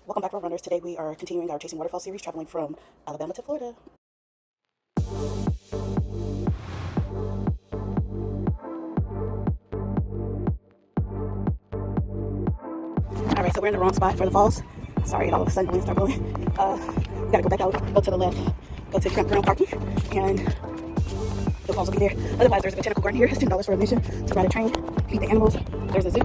Welcome back, Road Runners. Today we are continuing our Chasing Waterfall series, traveling from Alabama to Florida. Alright, so we're in the wrong spot for the falls. Sorry, all of a sudden the wind started blowing. We gotta go back out, go to the left, go to campground parking, and the falls will be there. Otherwise, there's a botanical garden here. It's $10 for admission to ride a train, feed the animals. There's a zoo.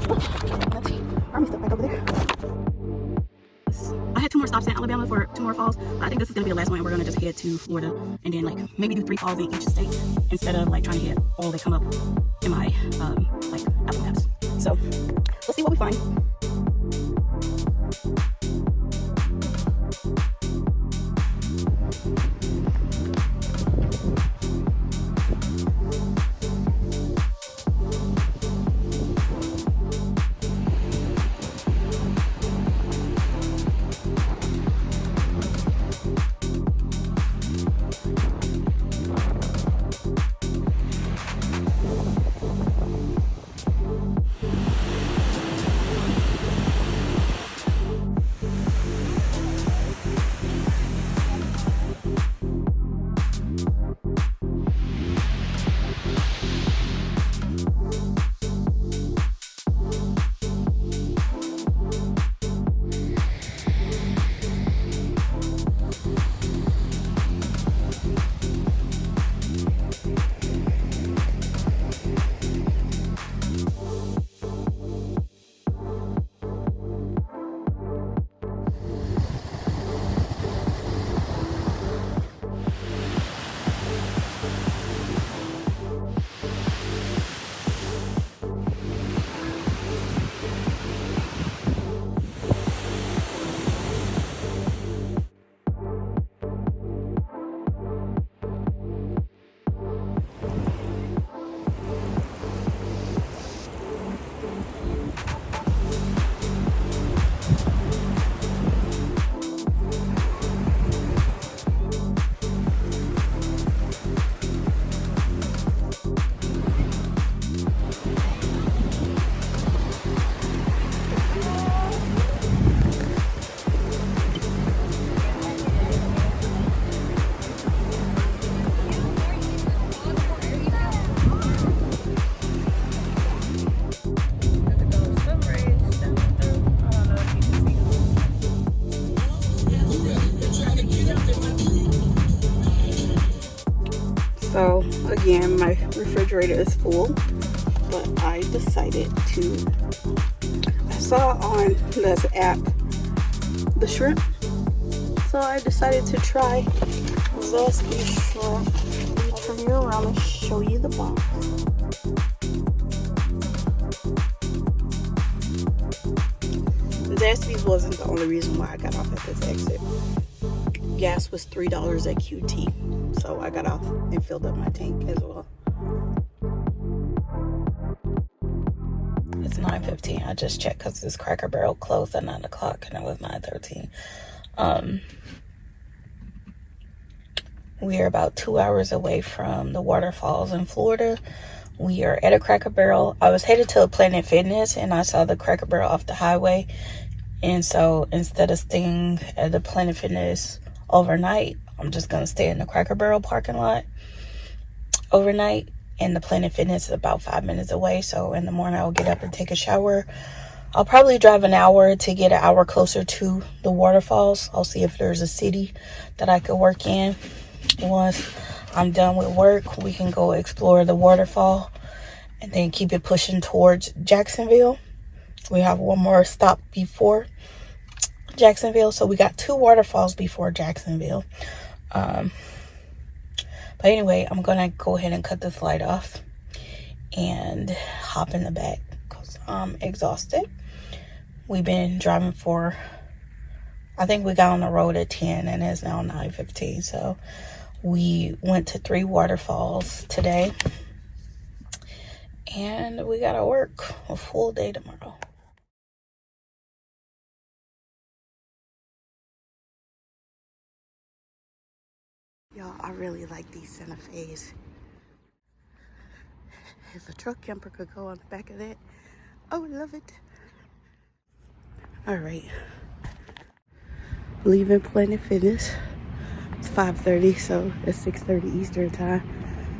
Let's see, army stuff back over there. I had 2 more stops in Alabama for 2 more falls, but I think this is gonna be the last one. We're gonna just head to Florida and then like maybe do 3 falls in each state instead of like trying to hit all that come up in my like Apple Maps. So let's see what we find. So again, my refrigerator is full, but I decided to, I saw on this app the shrimp, so I decided to try Zesty shrimp. I'll turn you around and show you the box. Zaxby's wasn't the only reason why I got off at this exit. Gas was $3 at QT, so I got off and filled up my tank as well. It's 9:15. I just checked because this Cracker Barrel closed at 9 o'clock and it was 9:13. We are about 2 hours away from the Waterfalls in Florida. We are at a Cracker Barrel. I was headed to a Planet Fitness and I saw the Cracker Barrel off the highway. And so instead of staying at the Planet Fitness overnight, I'm just going to stay in the Cracker Barrel parking lot overnight. And the Planet Fitness is about 5 minutes away. So in the morning, I'll get up and take a shower. I'll probably drive an hour to get an hour closer to the Waterfalls. I'll see if there's a city that I could work in. Once I'm done with work, we can go explore the waterfall and then keep it pushing towards Jacksonville. We have one more stop before Jacksonville, so we got 2 waterfalls before Jacksonville. But anyway, I'm gonna go ahead and cut this light off and hop in the back because I'm exhausted. We've been driving for, I think we got on the road at 10 and it's now 9:15. So we went to 3 waterfalls today and we gotta work a full day tomorrow. Y'all, I really like these Santa Fe's. If a truck camper could go on the back of that, I would love it. All right, leaving Planet Fitness. It's 5:30, so it's 6:30 Eastern time.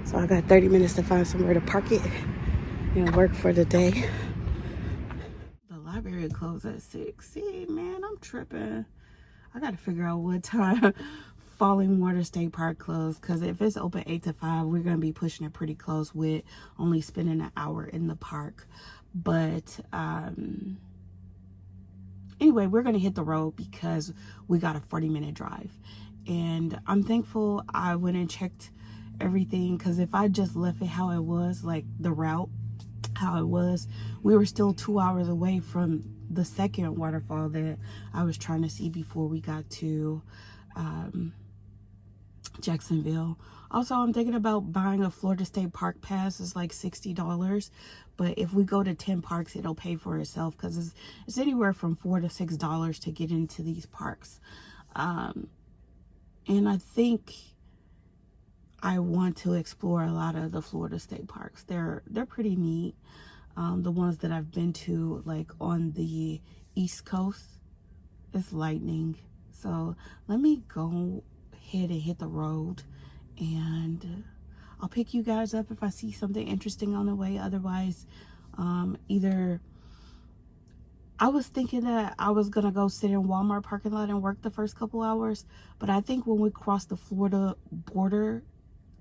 So I got 30 minutes to find somewhere to park it and work for the day. The library closed at 6. See, man, I'm tripping. I gotta figure out what time Falling Water State Park closed, because if it's open 8 to 5, we're gonna be pushing it pretty close with only spending an hour in the park. But anyway, we're gonna hit the road because we got a 40-minute drive, and I'm thankful I went and checked everything, because if I just left it how it was, like the route how it was, we were still 2 hours away from the second waterfall that I was trying to see before we got to Jacksonville. Also, I'm thinking about buying a Florida State Park pass. It's like $60, but if we go to 10 parks, it'll pay for itself, because it's anywhere from $4 to $6 to get into these parks. And I think I want to explore a lot of the Florida State parks. They're pretty neat. The ones that I've been to, like on the East Coast, it's lightning. So let me go ahead and hit the road, and I'll pick you guys up if I see something interesting on the way. Otherwise, either I was thinking that I was gonna go sit in Walmart parking lot and work the first couple hours, but I think when we cross the Florida border,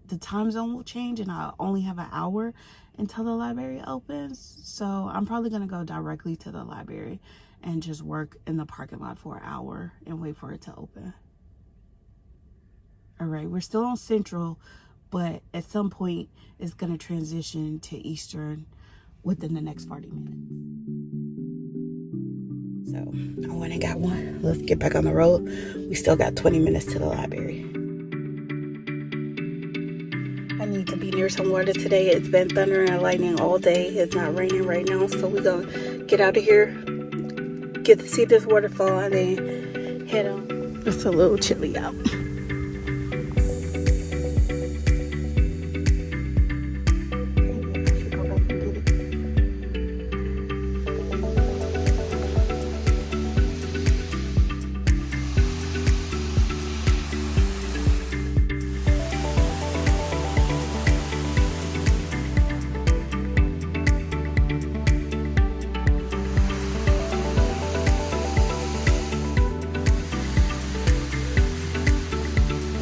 the time zone will change and I'll only have an hour until the library opens. So I'm probably gonna go directly to the library and just work in the parking lot for an hour and wait for it to open. All right, we're still on Central, but at some point it's gonna transition to Eastern within the next 40 minutes. So I went and got one. Let's get back on the road. We still got 20 minutes to the library. I need to be near some water today. It's been thundering and lightning all day. It's not raining right now, so we're gonna get out of here, get to see this waterfall, and then head on. It's a little chilly out.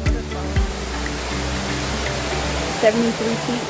Waterfall. 73 feet.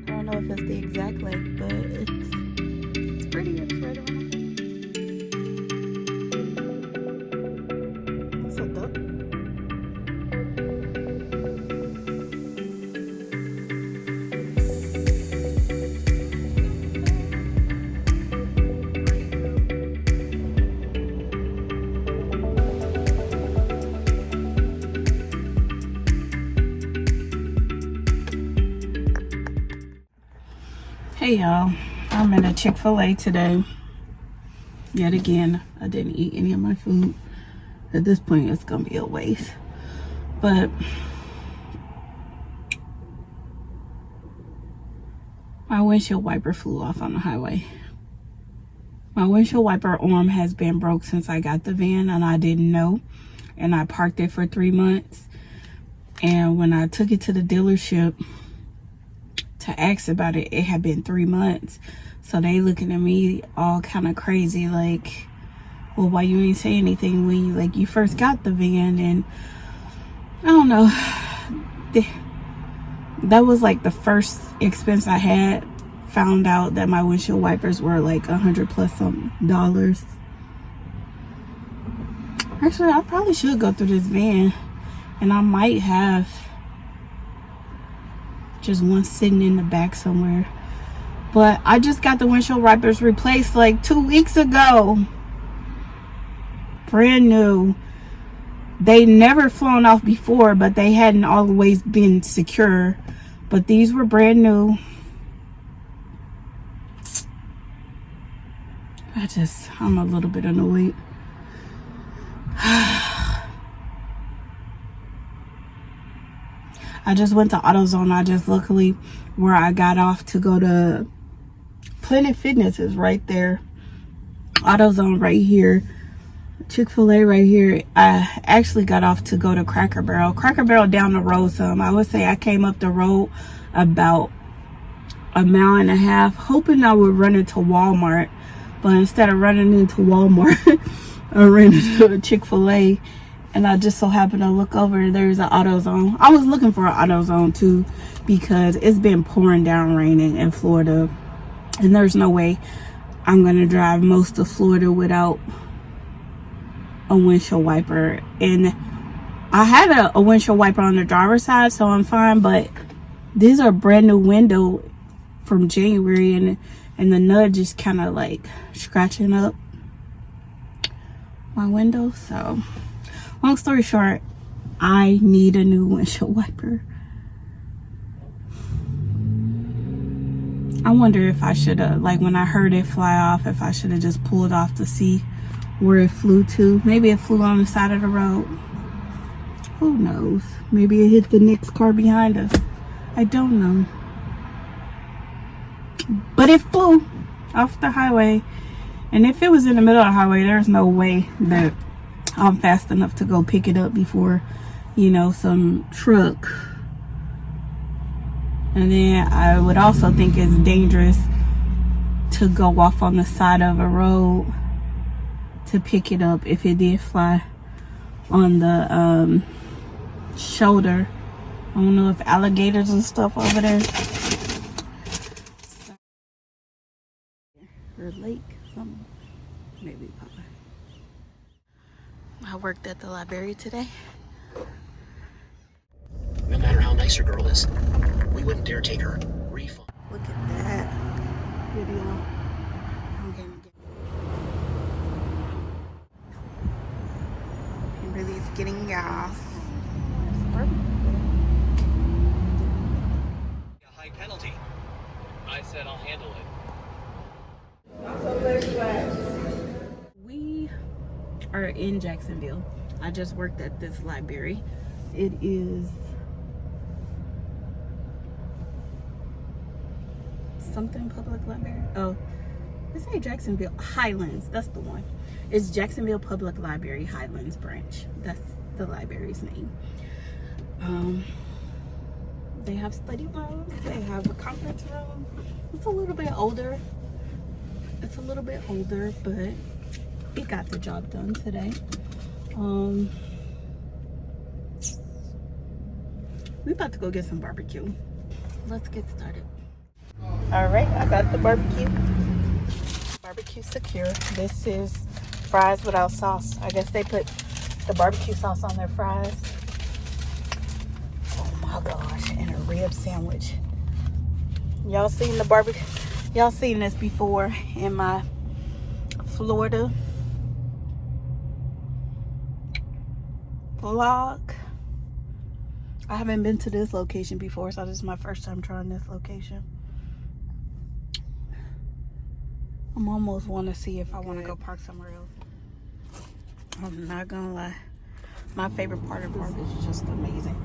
I don't know if it's the exact lake, but it's pretty. It's right around there. It's a duck. Hey y'all, I'm in a Chick-fil-A today. Yet again, I didn't eat any of my food. At this point, it's gonna be a waste. But my windshield wiper flew off on the highway. My windshield wiper arm has been broke since I got the van, and I didn't know. And I parked it for 3 months. And when I took it to the dealership to ask about it, it had been 3 months. So they looking at me all kind of crazy, like, well, why you ain't say anything when you first got the van? And I don't know. That was like the first expense I had. Found out that my windshield wipers were like $100+ something. Actually, I probably should go through this van, and I might have just one sitting in the back somewhere. But I just got the windshield wipers replaced like 2 weeks ago. Brand new. They never flown off before, but they hadn't always been secure. But these were brand new. I'm a little bit annoyed. I just went to AutoZone. Luckily, where I got off to go to Planet Fitness is right there. AutoZone right here. Chick-fil-A right here. I actually got off to go to Cracker Barrel. Cracker Barrel down the road some. I would say I came up the road about a mile and a half, hoping I would run into Walmart. But instead of running into Walmart, I ran into a Chick-fil-A. And I just so happened to look over and there's an AutoZone. I was looking for an AutoZone too, because it's been pouring down raining in Florida. And there's no way I'm going to drive most of Florida without a windshield wiper. And I had a windshield wiper on the driver's side, so I'm fine. But these are brand new window from January, and the nudge is kind of like scratching up my window. So long story short, I need a new windshield wiper. I wonder if I should have, like when I heard it fly off, if I should have just pulled off to see where it flew to. Maybe it flew on the side of the road. Who knows? Maybe it hit the next car behind us. I don't know. But it flew off the highway. And if it was in the middle of the highway, there's no way that I'm fast enough to go pick it up before, some truck. And then I would also think it's dangerous to go off on the side of a road to pick it up if it did fly on the shoulder. I don't know if alligators and stuff over there. Or lake, something. Maybe probably. I worked at the library today. No matter how nice your girl is, we wouldn't dare take her. Refund. Look at that video. I'm gonna get. Kimberly's getting gas. A high penalty. I said I'll handle it. We are in Jacksonville. I just worked at this library. It is something public library. Oh, let's say Jacksonville Highlands. That's the one. It's Jacksonville Public Library Highlands branch. That's the library's name. They have study rooms. They have a conference room. It's a little bit older. But it got the job done today. We about to go get some barbecue. Let's get started. All right, I got the barbecue secure. This is fries without sauce. I guess they put the barbecue sauce on their fries. Oh my gosh, and a rib sandwich. Y'all seen the barbecue? Y'all seen this before in my Florida vlog. I haven't been to this location before, so this is my first time trying this location. I'm almost want to see if I want to go park somewhere else. I'm not gonna lie. My favorite part of park is just amazing.